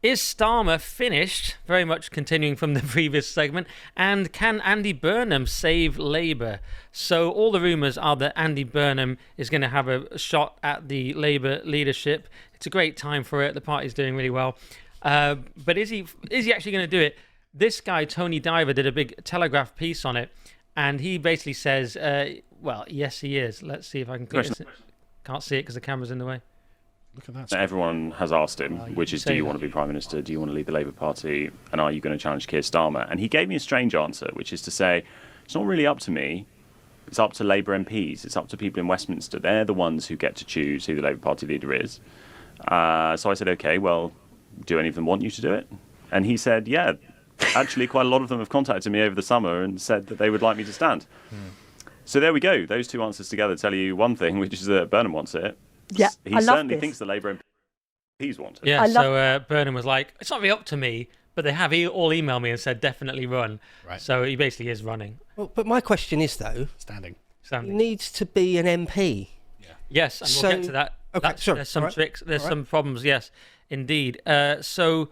Is Starmer finished? Very much continuing from the previous segment. And can Andy Burnham save Labour? So all the rumours are that Andy Burnham is going to have a shot at the Labour leadership. It's a great time for it. The party's doing really well. But is he actually going to do it? This guy, Tony Diver, did a big Telegraph piece on it. And he basically says, well, yes, he is. Let's see if I can click this. Can't see it because the camera's in the way. Look at that. Everyone has asked him, which is, do you want to be Prime Minister? Do you want to lead the Labour Party? And are you going to challenge Keir Starmer? And he gave me a strange answer, which is to say, it's not really up to me. It's up to Labour MPs. It's up to people in Westminster. They're the ones who get to choose who the Labour Party leader is. So I said, OK, well, do any of them want you to do it? And he said, yeah, actually, quite a lot of them have contacted me over the summer and said that they would like me to stand. So there we go. Those two answers together tell you one thing, which is that Burnham wants it. Yeah, he certainly thinks the Labour MPs want it. Yeah, so Burnham was like, it's not really up to me, but they have all emailed me and said definitely run. Right. So he basically is running. Well, but my question is, though, Standing. He needs to be an MP. Yeah. Yes, and we'll get to that. Okay, sorry. There's some tricks, there's some problems, yes, indeed. So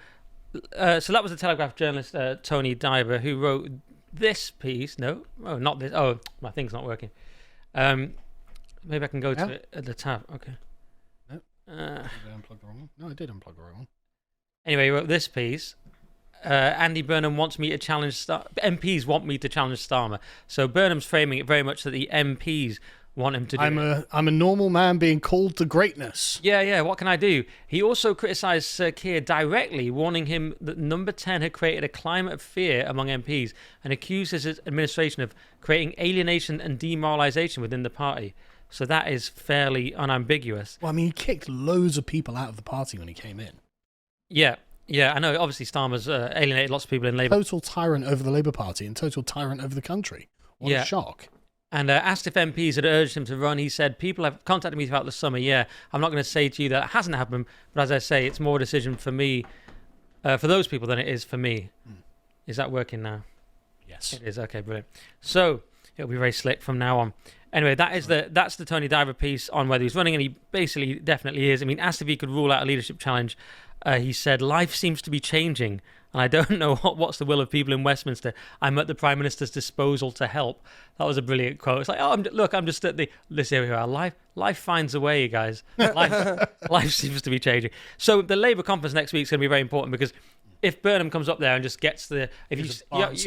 that was the Telegraph journalist, Tony Diver, who wrote this piece. No, not this. Oh, my thing's not working. Maybe I can go to it at the tab. Okay. Nope. Did I unplug the wrong one? No, I did unplug the wrong one. Anyway, he wrote this piece. Andy Burnham wants me to challenge MPs want me to challenge Starmer. So Burnham's framing it very much that the MPs want him to do I'm a normal man being called to greatness. Yeah, what can I do? He also criticised Sir Keir directly, warning him that Number 10 had created a climate of fear among MPs and accused his administration of creating alienation and demoralisation within the party. So that is fairly unambiguous. Well, I mean, he kicked loads of people out of the party when he came in. Yeah, I know. Obviously, Starmer's alienated lots of people in Labour. Total tyrant over the Labour Party and total tyrant over the country. What a shock. And asked if MPs had urged him to run, he said, people have contacted me throughout the summer, I'm not going to say to you that it hasn't happened, but as I say, it's more a decision for me, for those people than it is for me. Is that working now? Yes. It is, okay, brilliant. So, it'll be very slick from now on. Anyway, that's the Tony Diver piece on whether he's running, and he basically definitely is. I mean, asked if he could rule out a leadership challenge, he said, life seems to be changing, and I don't know what's the will of people in Westminster. I'm at the Prime Minister's disposal to help. That was a brilliant quote. It's like, I'm just at the... Listen, here we are. Life finds a way, you guys. Life seems to be changing. So the Labour conference next week is going to be very important because if Burnham comes up there and just gets the... you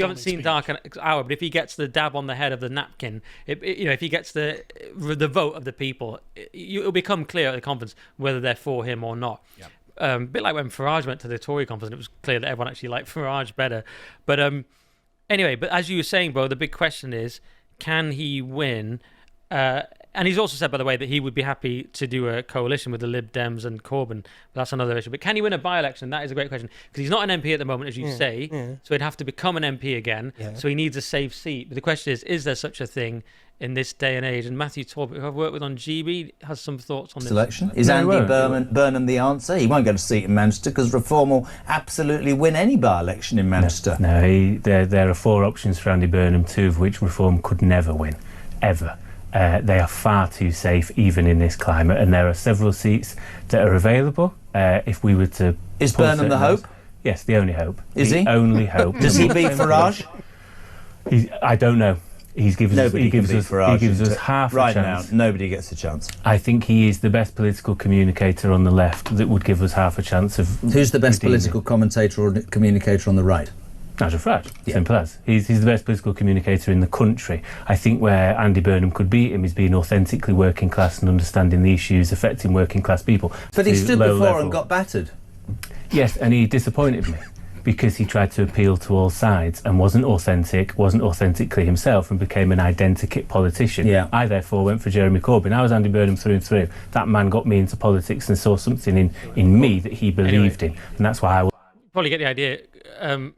haven't seen Dark Hour, but if he gets the dab on the head of the napkin, if he gets the vote of the people, it'll become clear at the conference whether they're for him or not. Yep. A bit like when Farage went to the Tory conference and it was clear that everyone actually liked Farage better. But anyway, but as you were saying, Bo, the big question is, can he win? And he's also said, by the way, that he would be happy to do a coalition with the Lib Dems and Corbyn. But that's another issue. But can he win a by-election? That is a great question. Because he's not an MP at the moment, as you say. Yeah. So he'd have to become an MP again. Yeah. So he needs a safe seat. But the question is there such a thing in this day and age? And Matthew Talbot, who I've worked with on GB, has some thoughts on this. Election. Is Andy Burnham the answer? He won't get a seat in Manchester because Reform will absolutely win any by-election in Manchester. No, there are 4 options for Andy Burnham, 2 of which Reform could never win, ever. They are far too safe, even in this climate, and there are several seats that are available. If we were to... Is Burnham the hope? Yes, the only hope. Is he? The only hope. Does he beat Farage? I don't know. He gives us half a chance. Right now, nobody gets a chance. I think he is the best political communicator on the left that would give us half a chance of... Who's the best political commentator or communicator on the right? Nigel Farage, simple as. He's the best political communicator in the country. I think where Andy Burnham could beat him is being authentically working class and understanding the issues affecting working class people. But he stood before and got battered. Yes, and he disappointed me because he tried to appeal to all sides and wasn't authentically himself and became an identikit politician. Yeah. I therefore went for Jeremy Corbyn. I was Andy Burnham through and through. That man got me into politics and saw something in me that he believed in, and that's why I... Probably get the idea.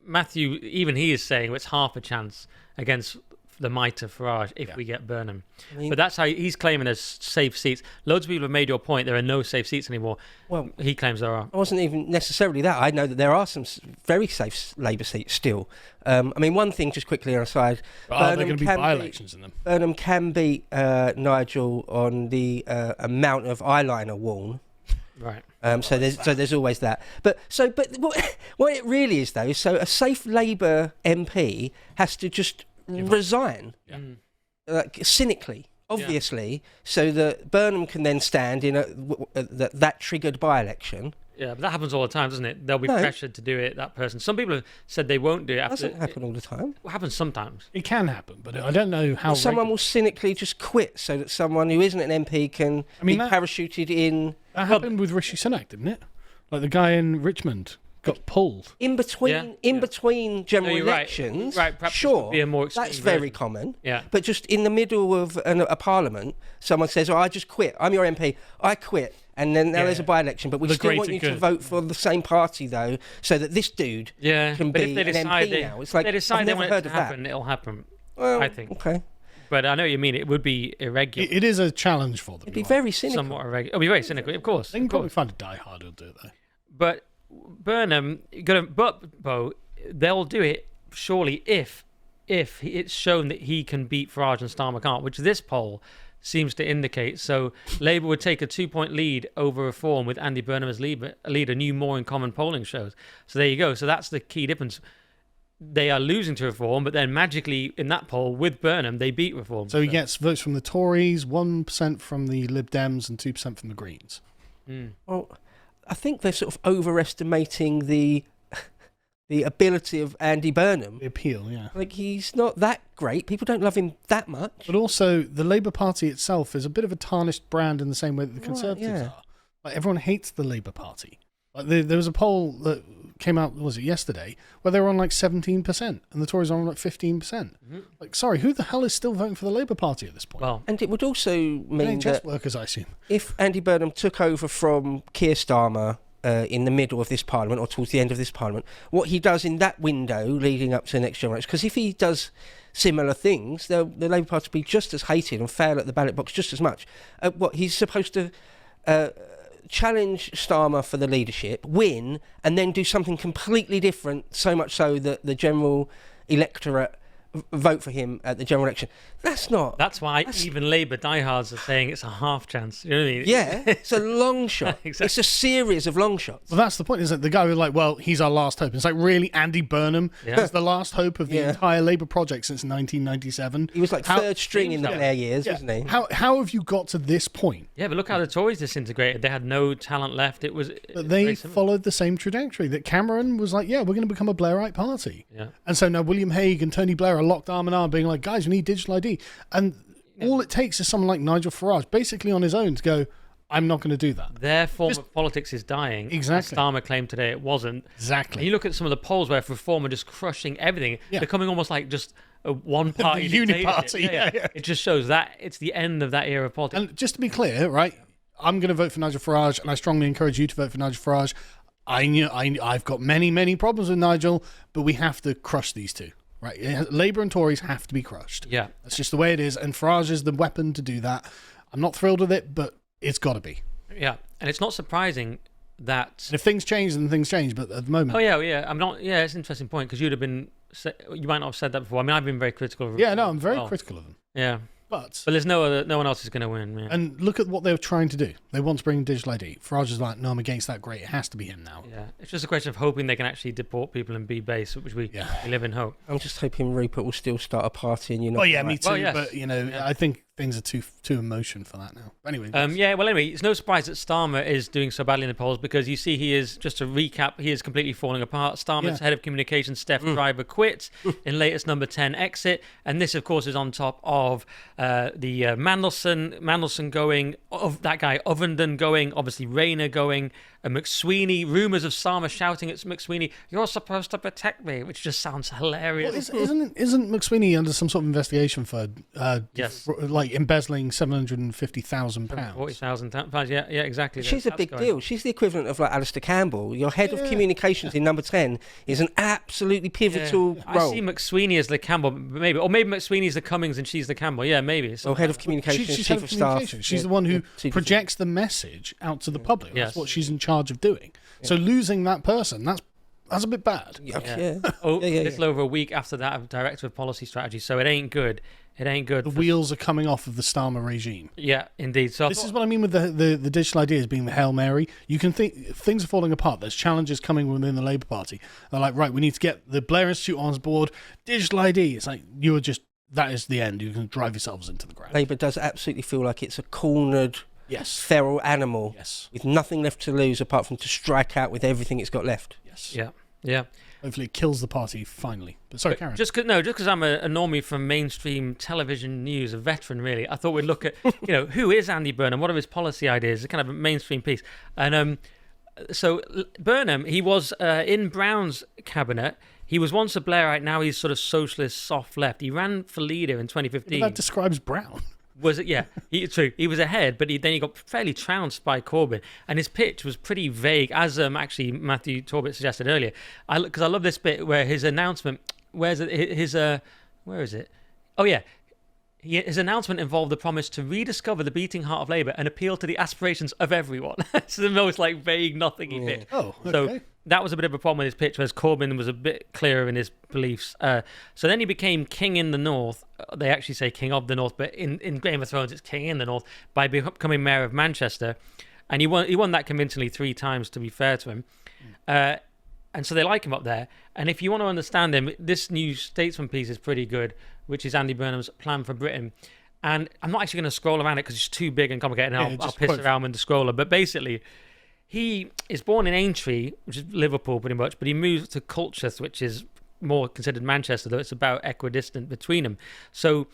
Matthew, even he is saying it's half a chance against the might of Farage if we get Burnham. But that's how he's claiming there's safe seats. Loads of people have made your point. There are no safe seats anymore. Well, he claims there are. It wasn't even necessarily that. I know that there are some very safe Labour seats still. I mean, one thing, just quickly on a side. Are there going to be by-elections in them? Burnham can beat Nigel on the amount of eyeliner worn. Right. So there's always that. But what it really is though is so a safe Labour MP has to just resign, cynically, obviously, so that Burnham can then stand in that triggered by-election. Yeah, but that happens all the time, doesn't it? They'll be pressured to do it, that person. Some people have said they won't do it. It doesn't happen all the time. It happens sometimes. It can happen, but I don't know how... Someone will cynically just quit so that someone who isn't an MP can be parachuted in. That happened with Rishi Sunak, didn't it? Like the guy in Richmond got pulled. In between general elections, right, perhaps sure, be a more that's very common. Yeah. But just in the middle of a parliament, someone says, I just quit. I'm your MP. I quit. And then now there's a by-election, but we still want you to vote for the same party, though, so that this dude can be an MP now. It's like, they decide I've they never want heard it of to happen, that. it'll happen, Well, I think. Okay. But I know what you mean. It would be irregular. It is a challenge for them. It'd be very cynical. Somewhat irregular. It'll be very cynical, of course. They can probably find a diehard who'll do it, though. But Burnham, Bo, they'll do it, surely, if it's shown that he can beat Farage and Starmer can't, which this poll seems to indicate. So Labour would take a 2-point lead over Reform with Andy Burnham as leader. New More in Common polling shows. So there you go. So that's the key difference. They are losing to Reform, but then magically in that poll with Burnham, they beat Reform. So he gets votes from the Tories, 1% from the Lib Dems, and 2% from the Greens. Well, I think they're sort of overestimating the ability of Andy Burnham. The appeal, yeah. Like, he's not that great. People don't love him that much. But also, the Labour Party itself is a bit of a tarnished brand in the same way that the Conservatives are. Like, everyone hates the Labour Party. Like, there was a poll that came out, was it yesterday, where they were on like 17%, and the Tories are on like 15%. Like, sorry, who the hell is still voting for the Labour Party at this point? Well, and it would also mean NHS that workers, I assume. if Andy Burnham took over from Keir Starmer in the middle of this parliament or towards the end of this parliament, what he does in that window leading up to the next general election, because if he does similar things, the Labour Party will be just as hated and fail at the ballot box just as much. He's supposed to challenge Starmer for the leadership, win, and then do something completely different, so much so that the general electorate vote for him at the general election. That's why even Labour diehards are saying it's a half chance. You know what I mean? Yeah, it's a long shot. Exactly. It's a series of long shots. Well, that's the point, isn't it? The guy was like, well, he's our last hope. It's like, really, Andy Burnham is the last hope of the entire Labour project since 1997. He was like third string in the Blair years, wasn't he? How have you got to this point? Yeah, but look how the Tories disintegrated. They had no talent left. But they followed the same trajectory. That Cameron was like, we're going to become a Blairite party. Yeah. And so now William Hague and Tony Blair are locked arm in arm being like, guys, we need digital ID. And all it takes is someone like Nigel Farage basically on his own to go, I'm not going to do that. Their form of politics is dying. Exactly. As Starmer claimed today it wasn't. Exactly. And you look at some of the polls where Reform are just crushing everything, becoming almost like just a one-party The dictatorship. uniparty, yeah. It just shows that it's the end of that era of politics. And just to be clear, right, I'm going to vote for Nigel Farage, and I strongly encourage you to vote for Nigel Farage. I've got many, many problems with Nigel, but we have to crush these two. Right, Labour and Tories have to be crushed. Yeah. That's just the way it is, and Farage is the weapon to do that. I'm not thrilled with it, but it's got to be. Yeah, and it's not surprising that... And if things change, then things change, but at the moment... Oh, yeah, I'm not... Yeah, it's an interesting point, because you might not have said that before. I mean, I've been very critical of... Yeah, no, I'm very critical of them. Yeah. But there's no one else is going to win. Yeah. And look at what they were trying to do. They want to bring digital ID. Farage is like, no, I'm against that. Great, it has to be him now. Yeah, it's just a question of hoping they can actually deport people and be base, which we live in hope. I'm just hoping Rupert will still start a party and you're not... Well, yeah, me too. Well, yes. But, I think things are too emotion for that now. Anyway. Anyway, it's no surprise that Starmer is doing so badly in the polls because you see he is, just to recap, he is completely falling apart. Starmer's head of communications, Steph Driver, quit in latest number 10 exit. And this, of course, is on top of the Mandelson going, of that guy Ovenden going, obviously Rayner going, McSweeney, rumours of Starmer shouting at McSweeney, "You're supposed to protect me," which just sounds hilarious. Well, isn't McSweeney under some sort of investigation for like embezzling £750,000? £40,000, yeah, exactly. She's a big deal. She's the equivalent of like Alistair Campbell. Your head of communications in number 10 is an absolutely pivotal role. I see McSweeney as the Campbell, maybe, or maybe McSweeney's the Cummings and she's the Campbell. Yeah, maybe. Or head of communications, she's chief of staff. She's the one who projects the message out to the public. That's what she's in charge of doing. So losing that person, That's a bit bad. Yeah. Little over a week after that, Director of Policy Strategy. So it ain't good. It ain't good. The wheels are coming off of the Starmer regime. Yeah, indeed. So this is what I mean with the digital ideas being the Hail Mary. You can think things are falling apart. There's challenges coming within the Labour Party. They're like, right, we need to get the Blair Institute on board. Digital ID. It's like that is the end. You can drive yourselves into the ground. Labour does absolutely feel like it's a cornered, feral animal Yes. with nothing left to lose apart from to strike out with everything it's got left. Yes. Yeah. Hopefully it kills the party finally. But sorry, Karen. Just because I'm a normie from mainstream television news, a veteran really, I thought we'd look at, who is Andy Burnham? What are his policy ideas? It's kind of a mainstream piece. And so Burnham, he was in Brown's cabinet. He was once a Blairite, now he's sort of socialist, soft left. He ran for leader in 2015. That describes Brown. Was it? Yeah, true. He was ahead, but then he got fairly trounced by Corbyn, and his pitch was pretty vague, as actually Matthew Torbett suggested earlier. Because I love this bit where his announcement. Where is it? Oh yeah. His announcement involved the promise to rediscover the beating heart of Labour and appeal to the aspirations of everyone. It's the most vague, nothingy bit. Oh, okay. So that was a bit of a problem with his pitch, whereas Corbyn was a bit clearer in his beliefs. So then he became king in the North. They actually say king of the North, but in Game of Thrones it's king in the North, by becoming mayor of Manchester. And he won that convincingly 3 times, to be fair to him. And so they like him up there. And if you want to understand him, this New Statesman piece is pretty good, which is Andy Burnham's Plan for Britain. And I'm not actually going to scroll around it because it's too big and complicated, and I'll piss around with the scroller. But basically, he is born in Aintree, which is Liverpool pretty much, but he moves to Colchester, which is more considered Manchester, though it's about equidistant between them. So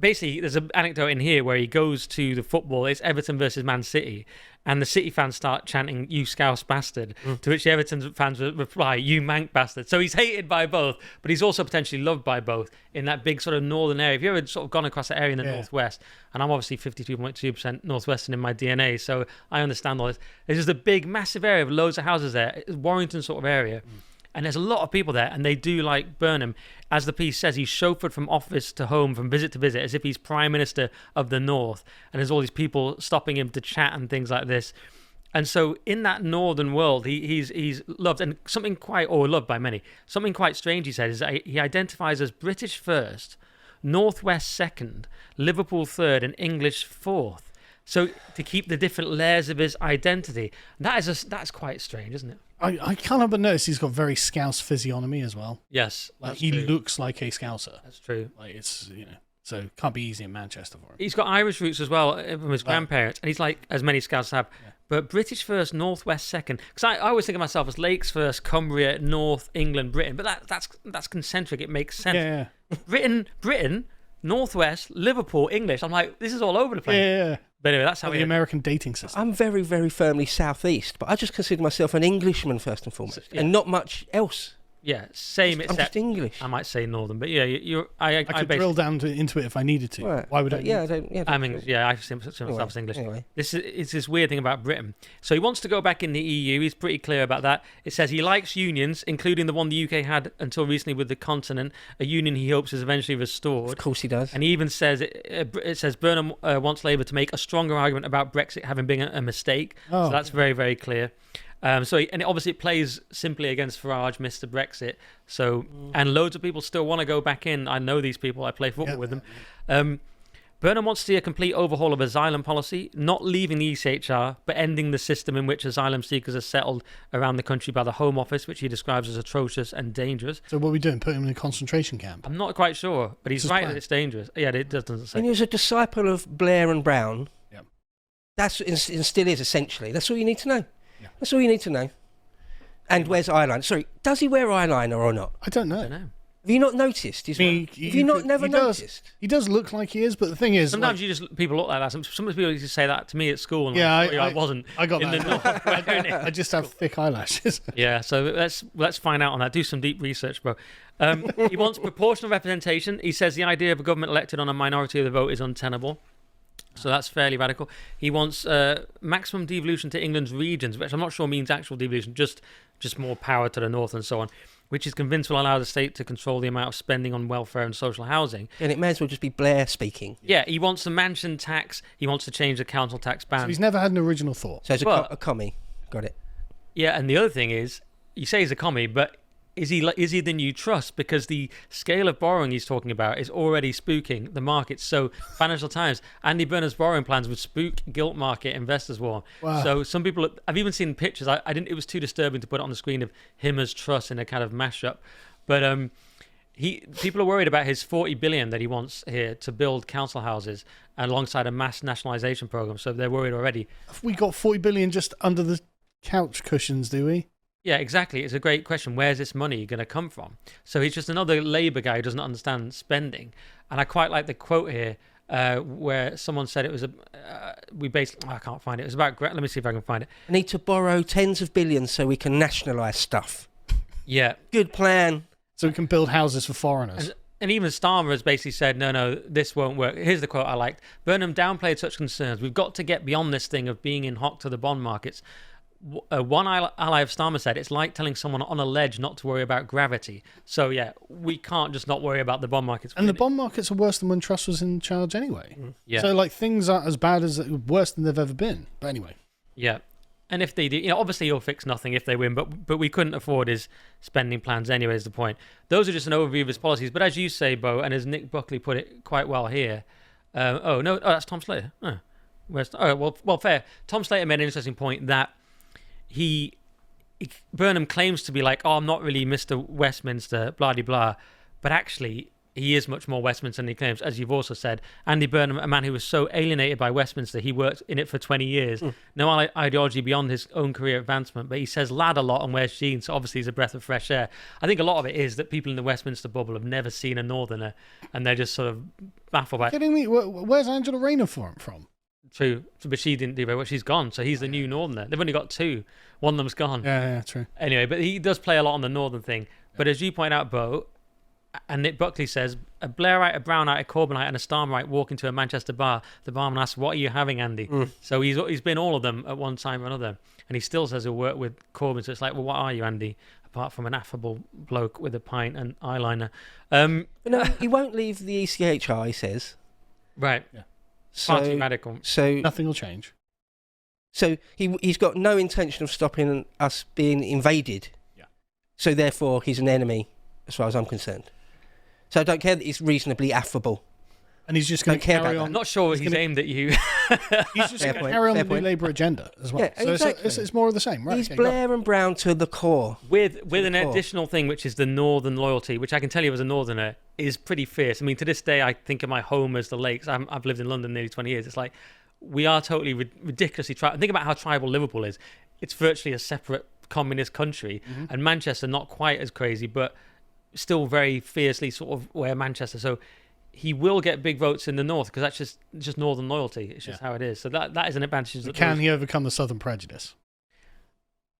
basically, there's an anecdote in here where he goes to the football. It's Everton versus Man City, and the City fans start chanting, "You Scouse bastard," to which the Everton fans reply, "You Manc bastard." So he's hated by both, but he's also potentially loved by both in that big sort of northern area. If you've ever sort of gone across that area in the northwest, and I'm obviously 52.2% northwestern in my DNA, so I understand all this. There's just a big, massive area with loads of houses there. It's Warrington sort of area. And there's a lot of people there, and they do like Burnham. As the piece says, he's chauffeured from office to home, from visit to visit, as if he's Prime Minister of the North. And there's all these people stopping him to chat and things like this. And so in that northern world, he's loved, and loved by many. Something quite strange, he said, is that he identifies as British first, Northwest second, Liverpool third, and English fourth. So to keep the different layers of his identity. That's quite strange, isn't it? I can't help but notice he's got very Scouse physiognomy as well. Yes, he looks like a Scouser. That's true. It's so it can't be easy in Manchester for him. He's got Irish roots as well from his grandparents, and he's like, as many Scouts have. Yeah. But British first, Northwest second. Because I always think of myself as Lakes first, Cumbria, North, England, Britain. But that's concentric. It makes sense. Yeah. Britain, Northwest, Liverpool, English. I'm like, this is all over the place. Yeah. But anyway, that's how the American dating system. I'm very, very firmly southeast, but I just consider myself an Englishman first and foremost, and not much else. Yeah, same. I'm just English. I might say northern, but yeah, I could drill down into it if I needed to. Right. Why would I? I'm English. Yeah, I see myself as English. Anyway. It's this weird thing about Britain. So he wants to go back in the EU. He's pretty clear about that. It says he likes unions, including the one the UK had until recently with the continent, a union he hopes is eventually restored. Of course he does. And he even says it says Burnham wants Labour to make a stronger argument about Brexit having been a mistake. So that's very, very clear. Obviously it plays simply against Farage, Mr. Brexit. So, and loads of people still want to go back in. I know these people. I play football with them. Burnham wants to see a complete overhaul of asylum policy, not leaving the ECHR, but ending the system in which asylum seekers are settled around the country by the Home Office, which he describes as atrocious and dangerous. So what are we doing? Put him in a concentration camp? I'm not quite sure, but he's right that it's dangerous. Yeah, it doesn't say. And he was a disciple of Blair and Brown. Yeah. That's and still is, essentially. That's all you need to know. Yeah. That's all you need to know. And wears eyeliner. Sorry, does he wear eyeliner or not? I don't know. Have you not noticed? Have you never noticed? He does look like he is, but the thing is, sometimes people look like that. Some people used to say that to me at school. And I wasn't. I got in that. The North. I just have thick eyelashes. Yeah, so let's find out on that. Do some deep research, bro. He wants proportional representation. He says the idea of a government elected on a minority of the vote is untenable. So that's fairly radical. He wants maximum devolution to England's regions, which I'm not sure means actual devolution, just more power to the north and so on, which he's convinced will allow the state to control the amount of spending on welfare and social housing. And it may as well just be Blair speaking. Yeah, he wants the mansion tax. He wants to change the council tax ban. So he's never had an original thought. So it's a commie. Got it. Yeah, and the other thing is, you say he's a commie, but is he the new Truss? Because the scale of borrowing he's talking about is already spooking the markets. So Financial Times, Andy Burnham's borrowing plans would spook gilt market investors war. Wow. So some people, I've even seen pictures. I didn't. It was too disturbing to put it on the screen of him as Truss in a kind of mashup. But people are worried about his 40 billion that he wants here to build council houses alongside a mass nationalisation program. So they're worried already. Have we got 40 billion just under the couch cushions, do we? Yeah, exactly. It's a great question. Where's this money going to come from? So he's just another Labour guy who doesn't understand spending. And I quite like the quote here where someone said it was I can't find it. It was about, let me see if I can find it. We need to borrow tens of billions so we can nationalise stuff. Yeah. Good plan. So we can build houses for foreigners. And even Starmer has basically said, no, this won't work. Here's the quote I liked. Burnham downplayed such concerns. We've got to get beyond this thing of being in hock to the bond markets. One ally of Starmer said, it's like telling someone on a ledge not to worry about gravity. So, yeah, we can't just not worry about the bond markets. And the bond markets are worse than when Truss was in charge anyway. Yeah. So, like, things aren't as bad as, worse than they've ever been. But anyway. Yeah. And if they do, obviously you'll fix nothing if they win, but we couldn't afford his spending plans anyway, is the point. Those are just an overview of his policies. But as you say, Bo, and as Nick Buckley put it quite well here, that's Tom Slater. Well, fair. Tom Slater made an interesting point that Burnham claims to be like, I'm not really Mr. Westminster, blah, blah, blah. But actually, he is much more Westminster than he claims. As you've also said, Andy Burnham, a man who was so alienated by Westminster, he worked in it for 20 years. No ideology beyond his own career advancement, but he says lad a lot and wears jeans, so obviously he's a breath of fresh air. I think a lot of it is that people in the Westminster bubble have never seen a Northerner, and they're just sort of baffled by it. Kidding me? Where's Angela Rayner from? True, but she didn't do very well. She's gone, so he's the new Northerner. They've only got two. One of them's gone. Yeah, true. Anyway, but he does play a lot on the Northern thing. But as you point out, Bo, and Nick Buckley says, a Blairite, a Brownite, a Corbynite, and a Starmerite walk into a Manchester bar. The barman asks, "What are you having, Andy?" So he's been all of them at one time or another, and he still says he'll work with Corbyn. So it's like, well, what are you, Andy? Apart from an affable bloke with a pint and eyeliner. No, he won't leave the ECHR, he says. Right. Yeah. Far too radical. So nothing will change. So he's got no intention of stopping us being invaded. Yeah. So therefore, he's an enemy, as far as I'm concerned. So I don't care that he's reasonably affable. And he's just going to carry on. I'm not sure he's aimed at you. He's just going to carry on the New Labour agenda as well. Yeah, so exactly. it's more of the same, right? He's Blair and Brown to the core. With an additional thing, which is the Northern loyalty, which I can tell you as a Northerner is pretty fierce. I mean, to this day, I think of my home as the Lakes. I've lived in London nearly 20 years. It's like, we are totally ridiculously tribal. Think about how tribal Liverpool is. It's virtually a separate communist country. And Manchester, not quite as crazy, but still very fiercely sort of where Manchester. So he will get big votes in the north because that's just Northern loyalty. It's just how it is. So that is an advantage. Can he overcome the Southern prejudice?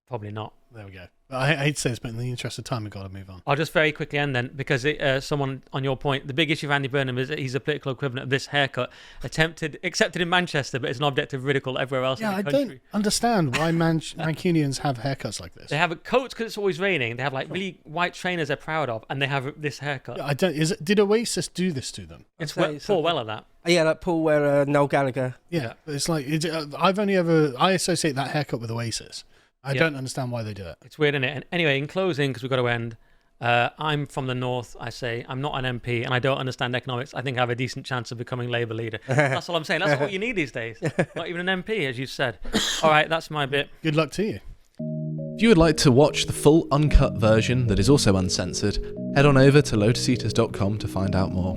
Probably not. There we go. I hate to say this, but in the interest of time, we've got to move on. I'll just very quickly end then, because someone on your point, the big issue of Andy Burnham is that he's a political equivalent of this haircut, accepted in Manchester, but it's an object of ridicule everywhere else in the country. I don't understand why Mancunians have haircuts like this. They have coats because it's always raining. They have like really white trainers they're proud of, and they have this haircut. I don't. Did Oasis do this to them? It's Paul Weller that. Yeah, like Paul Weller, Noel Gallagher. Yeah, it's like I associate that haircut with Oasis. I don't understand why they do it. It's weird, isn't it? And anyway, in closing, because we've got to end, I'm from the north. I say I'm not an MP, and I don't understand economics. I think I have a decent chance of becoming Labour leader. That's all I'm saying. That's what you need these days. Not even an MP, as you said. All right, that's my bit. Good luck to you. If you would like to watch the full uncut version that is also uncensored, head on over to lotuseaters.com to find out more.